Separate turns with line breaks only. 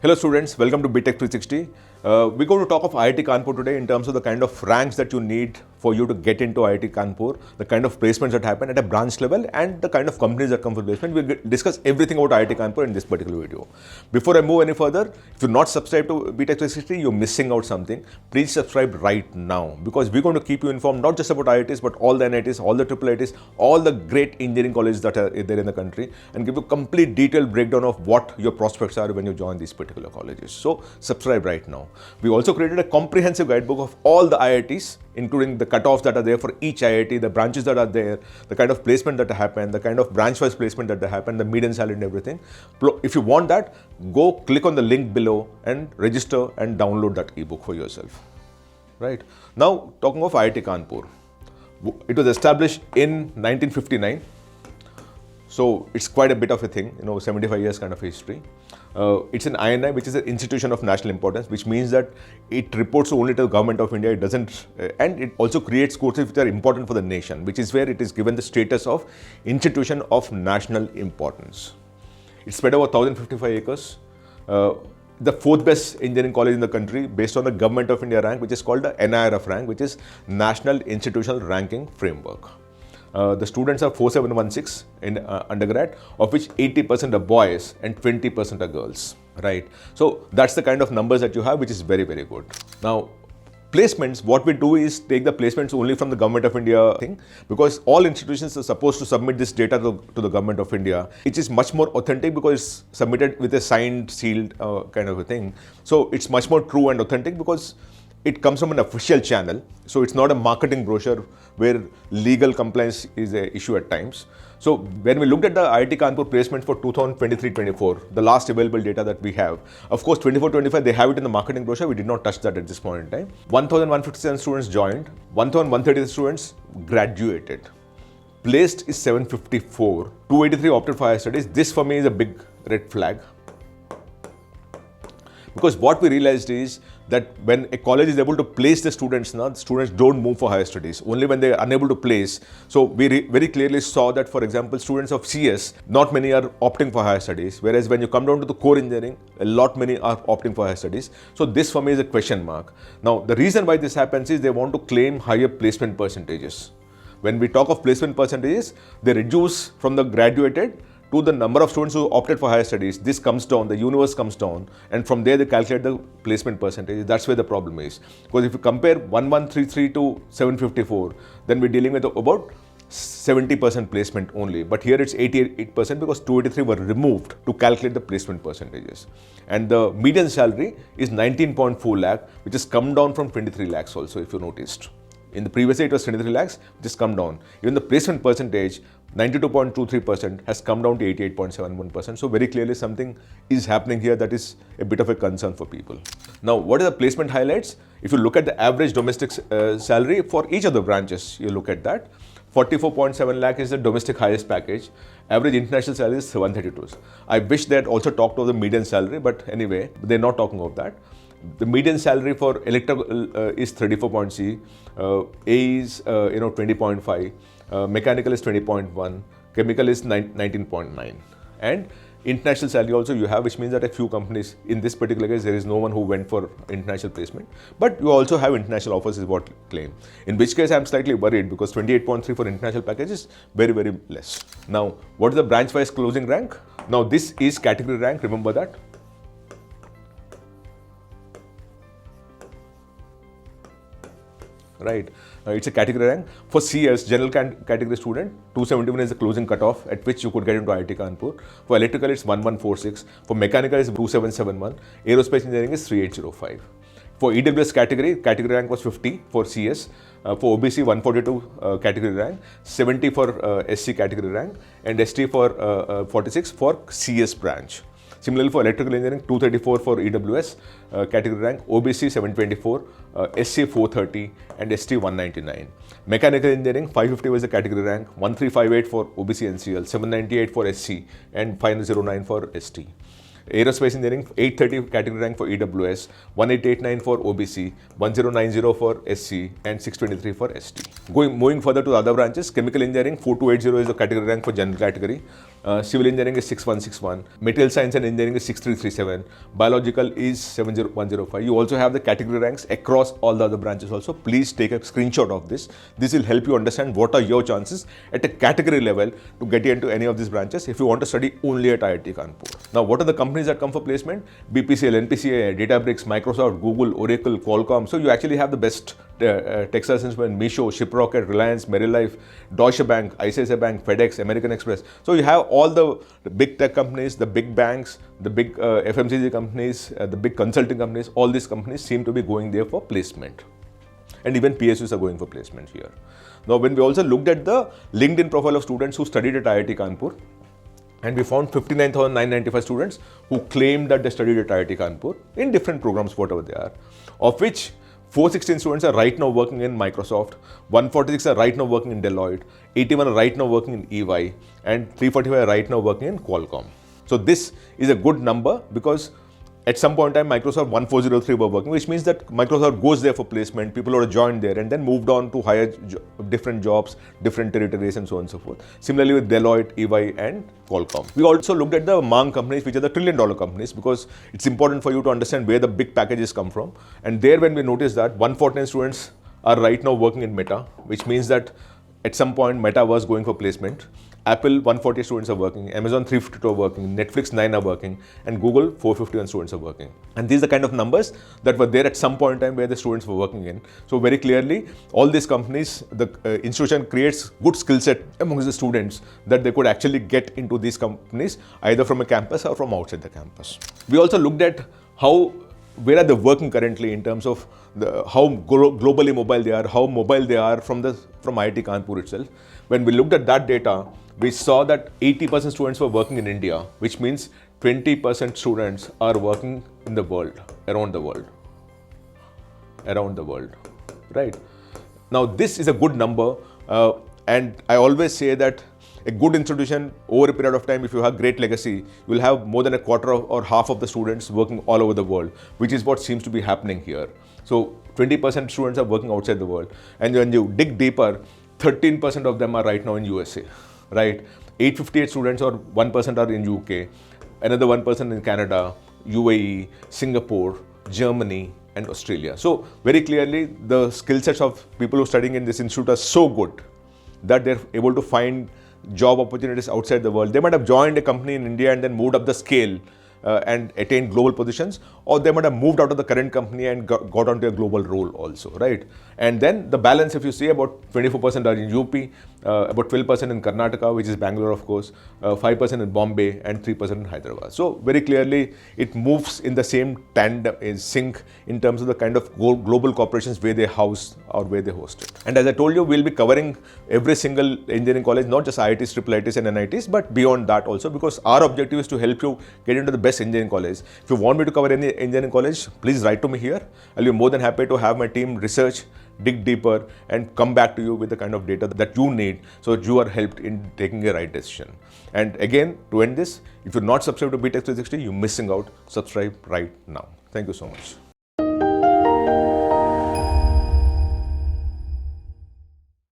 Hello students, welcome to BTech 360. We're going to talk of IIT Kanpur today in terms of the kind of ranks that you need for you to get into IIT Kanpur, the kind of placements that happen at a branch level and the kind of companies that come for placement. We'll discuss everything about IIT Kanpur in this particular video. Before I move any further, if you're not subscribed to BTech 360, you're missing out something. Please subscribe right now because we're going to keep you informed not just about IITs but all the NITs, all the IITs, all the great engineering colleges that are there in the country and give you a complete detailed breakdown of what your prospects are when you join these particular colleges. So subscribe right now. We also created a comprehensive guidebook of all the IITs, including the cutoffs that are there for each IIT, the branches that are there, the kind of placement that happen, the kind of branch-wise placement that happen, the median salary and everything. If you want that, go click on the link below and register and download that ebook for yourself. Right. Now, talking of IIT Kanpur, it was established in 1959. So it's quite a bit of a thing, 75 years kind of history. It's an INI, which is an institution of national importance, which means that it reports only to the government of India. It doesn't, and it also creates courses which are important for the nation, which is where it is given the status of institution of national importance. It's spread over 1,055 acres. The fourth best engineering college in the country based on the government of India rank, which is called the NIRF rank, which is National Institutional Ranking Framework. The students are 4716 in undergrad, of which 80% are boys and 20% are girls, right? So that's the kind of numbers that you have, which is very, very good. Now, placements, what we do is take the placements only from the government of India thing, because all institutions are supposed to submit this data to the government of India, which is much more authentic because it's submitted with a signed, sealed kind of a thing. So it's much more true and authentic because it comes from an official channel, so it's not a marketing brochure where legal compliance is an issue at times. So when we looked at the IIT Kanpur placement for 2023-24, the last available data that we have, of course 24-25 they have it in the marketing brochure, we did not touch that at this point in time. 1,157 students joined, 1,130 students graduated. Placed is 754, 283 opted for higher studies. This for me is a big red flag. Because what we realized is that when a college is able to place the students, the students don't move for higher studies, only when they are unable to place. So we very clearly saw that, for example, students of CS, not many are opting for higher studies, whereas when you come down to the core engineering, a lot many are opting for higher studies. So this for me is a question mark. Now, the reason why this happens is they want to claim higher placement percentages. When we talk of placement percentages, they reduce from the graduated to the number of students who opted for higher studies. This comes down, the universe comes down, and from there they calculate the placement percentage. That's where the problem is. Because if you compare 1133 to 754, then we're dealing with about 70% placement only. But here it's 88% because 283 were removed to calculate the placement percentages. And the median salary is 19.4 lakh, which has come down from 23 lakhs also, if you noticed. In the previous year, it was 23 lakhs, which has come down. Even the placement percentage, 92.23% has come down to 88.71%. So very clearly something is happening here that is a bit of a concern for people. Now, what are the placement highlights? If you look at the average domestic salary for each of the branches, you look at that. 44.7 lakh is the domestic highest package. Average international salary is 132. I wish they had also talked about the median salary, but anyway, they're not talking of that. The median salary for electrical is 34.C, A is 20.5, mechanical is 20.1, chemical is 19.9, and international salary also you have, which means that a few companies, in this particular case, there is no one who went for international placement, but you also have international offers is what claim. In which case, I'm slightly worried because 28.3 for international package is very, very less. Now, what is the branch-wise closing rank? Now, this is category rank, remember that. Right, it's a category rank. For CS, general category student, 271 is the closing cutoff at which you could get into IIT Kanpur. For electrical, it's 1146. For mechanical, it's 2771. Aerospace engineering is 3805. For EWS category rank was 50 for CS. For OBC, 142 category rank, 70 for SC category rank, and ST for 46 for CS branch. Similarly, for electrical engineering, 234 for EWS category rank, OBC 724, SC 430, and ST 199. Mechanical engineering, 550 was the category rank, 1358 for OBC NCL, 798 for SC, and 509 for ST. Aerospace engineering, 830 category rank for EWS, 1889 for OBC, 1090 for SC, and 623 for ST. Moving further to the other branches, chemical engineering, 4280 is the category rank for general category, Civil engineering is 6161, material science and engineering is 6337, biological is 70105. You also have the category ranks across all the other branches also. Please take a screenshot of this. This will help you understand what are your chances at a category level to get into any of these branches if you want to study only at IIT Kanpur. Now, what are the companies that come for placement? BPCL, NPCA, Databricks, Microsoft, Google, Oracle, Qualcomm. So you actually have the best Texas Instruments, Misho, Shiprocket, Reliance, Merilife, Deutsche Bank, ICICI Bank, FedEx, American Express. So you have all the big tech companies, the big banks, the big FMCG companies, the big consulting companies. All these companies seem to be going there for placement. And even PSUs are going for placement here. Now, when we also looked at the LinkedIn profile of students who studied at IIT Kanpur, and we found 59,995 students who claimed that they studied at IIT Kanpur in different programs, whatever they are, of which 416 students are right now working in Microsoft, 146 are right now working in Deloitte, 81 are right now working in EY, and 345 are right now working in Qualcomm. So this is a good number because at some point in time, Microsoft 1403 were working, which means that Microsoft goes there for placement, people who are joined there and then moved on to higher different jobs, different territories and so on and so forth. Similarly with Deloitte, EY and Qualcomm. We also looked at the MAANG companies, which are the trillion-dollar companies, because it's important for you to understand where the big packages come from. And there when we noticed that 149 students are right now working in Meta, which means that at some point Meta was going for placement. Apple 140 students are working, Amazon 352 are working, Netflix 9 are working, and Google 451 students are working. And these are the kind of numbers that were there at some point in time where the students were working in. So very clearly, all these companies, the institution creates good skill set amongst the students that they could actually get into these companies either from a campus or from outside the campus. We also looked at where are they working currently in terms of how globally mobile they are, how mobile they are from IIT Kanpur itself. When we looked at that data, we saw that 80% students were working in India, which means 20% students are working in the world, around the world, right? Now, this is a good number, and I always say that a good institution over a period of time, if you have great legacy, you will have more than a quarter or half of the students working all over the world, which is what seems to be happening here. So 20% students are working outside the world. And when you dig deeper, 13% of them are right now in USA, right? 858 students or 1% are in UK, another 1% in Canada, UAE, Singapore, Germany, and Australia. So very clearly, the skill sets of people who are studying in this institute are so good that they're able to find job opportunities outside the world. They might have joined a company in India and then moved up the scale and attained global positions, or they might have moved out of the current company and got onto a global role also, right? And then the balance, if you see, about 24% are in UP, about 12% in Karnataka, which is Bangalore, of course, 5% in Bombay, and 3% in Hyderabad. So very clearly, it moves in the same tandem, in sync, in terms of the kind of global corporations where they house or where they host it. And as I told you, we'll be covering every single engineering college, not just IITs, IIITs, and NITs, but beyond that also, because our objective is to help you get into the best engineering college. If you want me to cover any engineering college, please write to me here. I'll be more than happy to have my team research, dig deeper, and come back to you with the kind of data that you need so that you are helped in taking a right decision. And again, to end this, if you're not subscribed to BTech 360, you're missing out. Subscribe right now. Thank you so much.